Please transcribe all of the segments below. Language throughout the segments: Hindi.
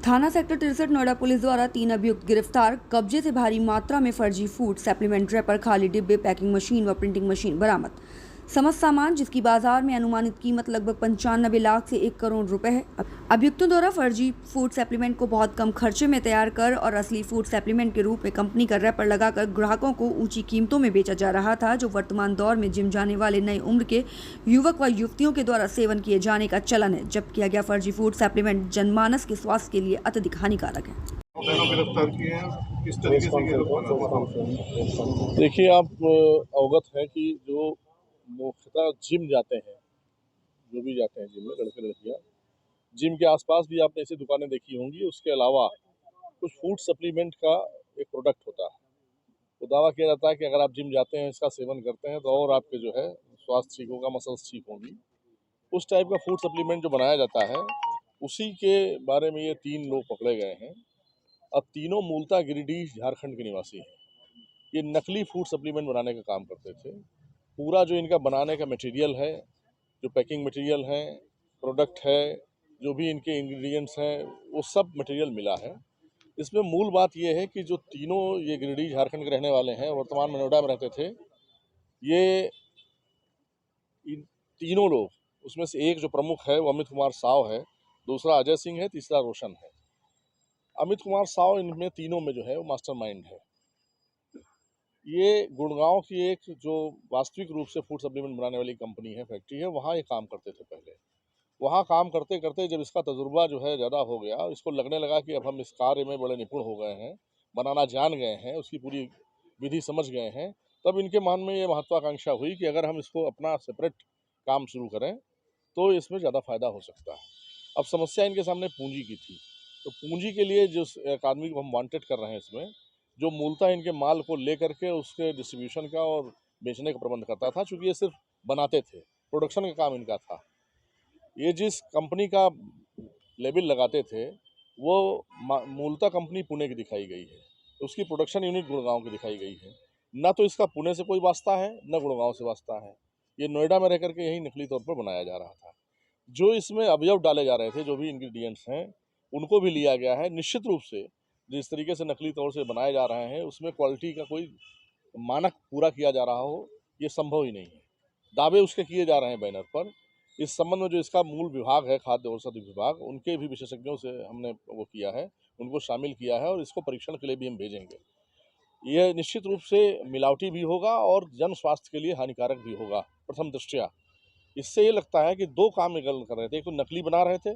थाना सेक्टर 63 नोएडा पुलिस द्वारा 3 अभियुक्त गिरफ्तार। कब्जे से भारी मात्रा में फर्जी फूड सप्लीमेंट रैपर, खाली डिब्बे, पैकिंग मशीन व प्रिंटिंग मशीन बरामद। समस्त सामान जिसकी बाजार में अनुमानित कीमत लगभग 95 लाख से 1 करोड़ रुपए है। अभियुक्तों द्वारा फर्जी फूड सप्लीमेंट को बहुत कम खर्चे में तैयार कर और असली फूड सप्लीमेंट के रूप में कंपनी का रैपर लगाकर ग्राहकों को ऊंची कीमतों में बेचा जा रहा था, जो वर्तमान दौर में जिम जाने वाले नई उम्र के युवक व युवतियों के द्वारा सेवन किए जाने का चलन है। जब्त किया गया फर्जी फूड सप्लीमेंट जनमानस के स्वास्थ्य के लिए अत्यधिक हानिकारक है। गिरफ्तार किए हैं, किस तरीके से गिरफ्तार? देखिए, आप अवगत हैं कि जो मुख्यतः जिम जाते हैं, जो भी जाते हैं जिम में लड़के लड़कियां, जिम के आसपास भी आपने ऐसी दुकानें देखी होंगी। उसके अलावा कुछ फूड सप्लीमेंट का एक प्रोडक्ट होता है। तो दावा किया जाता है कि अगर आप जिम जाते हैं, इसका सेवन करते हैं तो और आपके जो है स्वास्थ्य ठीक होगा, मसल्स ठीक होंगी। उस टाइप का फूड सप्लीमेंट जो बनाया जाता है, उसी के बारे में ये 3 लोग पकड़े गए हैं। अब तीनों मूलतः गिरिडीह, झारखंड के निवासी हैं। ये नकली फूड सप्लीमेंट बनाने का काम करते थे। पूरा जो इनका बनाने का मटेरियल है, जो पैकिंग मटेरियल है, प्रोडक्ट है, जो भी इनके इंग्रेडिएंट्स हैं, वो सब मटेरियल मिला है। इसमें मूल बात ये है कि जो तीनों ये गिरिडीह, झारखंड के रहने वाले हैं, वर्तमान में नोएडा में रहते थे। ये इन तीनों लोग, उसमें से एक जो प्रमुख है वो अमित कुमार साव है, दूसरा अजय सिंह है, तीसरा रोशन है। अमित कुमार साव इनमें तीनों में जो है वो मास्टरमाइंड है। ये गुड़गांव की एक जो वास्तविक रूप से फूड सप्लीमेंट बनाने वाली कंपनी है, फैक्ट्री है, वहाँ ये काम करते थे पहले। वहाँ काम करते करते जब इसका तजुर्बा जो है ज़्यादा हो गया, इसको लगने लगा कि अब हम इस कार्य में बड़े निपुण हो गए हैं, बनाना जान गए हैं, उसकी पूरी विधि समझ गए हैं, तब इनके मन में ये महत्वाकांक्षा हुई कि अगर हम इसको अपना सेपरेट काम शुरू करें तो इसमें ज़्यादा फायदा हो सकता है। अब समस्या इनके सामने पूंजी की थी, तो पूंजी के लिए जिस एक आदमी को हम वांटेड कर रहे हैं इसमें, जो मूलतः इनके माल को लेकर के उसके डिस्ट्रीब्यूशन का और बेचने का प्रबंध करता था, चूँकि ये सिर्फ बनाते थे, प्रोडक्शन का काम इनका था। ये जिस कंपनी का लेबल लगाते थे वो मूलतः कंपनी पुणे की दिखाई गई है, उसकी प्रोडक्शन यूनिट गुड़गांव की दिखाई गई है। न तो इसका पुणे से कोई वास्ता है, न गुड़गांव से वास्ता है। ये नोएडा में रह करके यही नकली तौर पर बनाया जा रहा था। जो इसमें अवयव डाले जा रहे थे, जो भी इंग्रेडिएंट्स हैं, उनको भी लिया गया है। निश्चित रूप से जिस तरीके से नकली तौर से बनाए जा रहे हैं, उसमें क्वालिटी का कोई मानक पूरा किया जा रहा हो, ये संभव ही नहीं है। दावे उसके किए जा रहे हैं बैनर पर। इस संबंध में जो इसका मूल विभाग है, खाद्य औषधि विभाग, उनके भी विशेषज्ञों से हमने वो किया है, उनको शामिल किया है और इसको परीक्षण के लिए भी हम भेजेंगे। यह निश्चित रूप से मिलावटी भी होगा और जन स्वास्थ्य के लिए हानिकारक भी होगा। प्रथम दृष्टया इससे ये लगता है कि 2 काम ये गलत कर रहे थे। एक तो नकली बना रहे थे,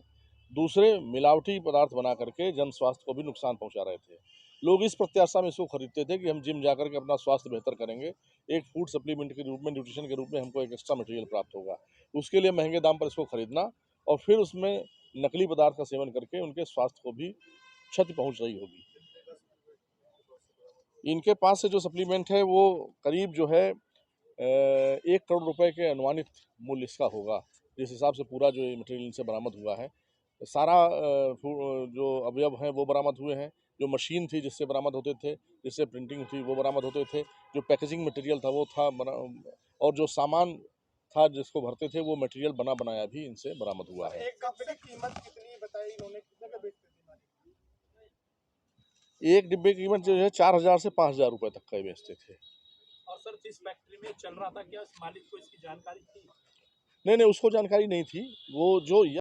दूसरे मिलावटी पदार्थ बना करके जन स्वास्थ्य को भी नुकसान पहुंचा रहे थे। लोग इस प्रत्याशा में इसको खरीदते थे कि हम जिम जाकर के अपना स्वास्थ्य बेहतर करेंगे, एक फूड सप्लीमेंट के रूप में, न्यूट्रिशन के रूप में हमको एक एक्स्ट्रा मटेरियल प्राप्त होगा। उसके लिए महंगे दाम पर इसको खरीदना और फिर उसमें नकली पदार्थ का सेवन करके उनके स्वास्थ्य को भी क्षति पहुंच रही होगी। इनके पास से जो सप्लीमेंट है वो करीब जो है 1 करोड़ रुपए के अनुमानित मूल्य इसका होगा, जिस हिसाब से पूरा जो मटेरियल इनसे बरामद हुआ है। सारा जो अवयव हैं वो बरामद हुए हैं। जो मशीन थी जिससे बरामद होते थे, जिससे प्रिंटिंग थी, वो बरामद होते थे। जो पैकेजिंग मटेरियल था वो था और जो सामान था जिसको भरते थे, वो मटेरियल बना बनाया भी इनसे बरामद हुआ है। एक कप की कीमत कितनी बताई इन्होंने, कितने का बेचते थे? एक डिब्बे की कीमत जो है 4000 से 5000 रुपए तक का बेचते थे। और सर, जिस फैक्ट्री में चल रहा था, क्या मालिक को इसकी जानकारी थी? नहीं, उसको जानकारी नहीं थी। वो जो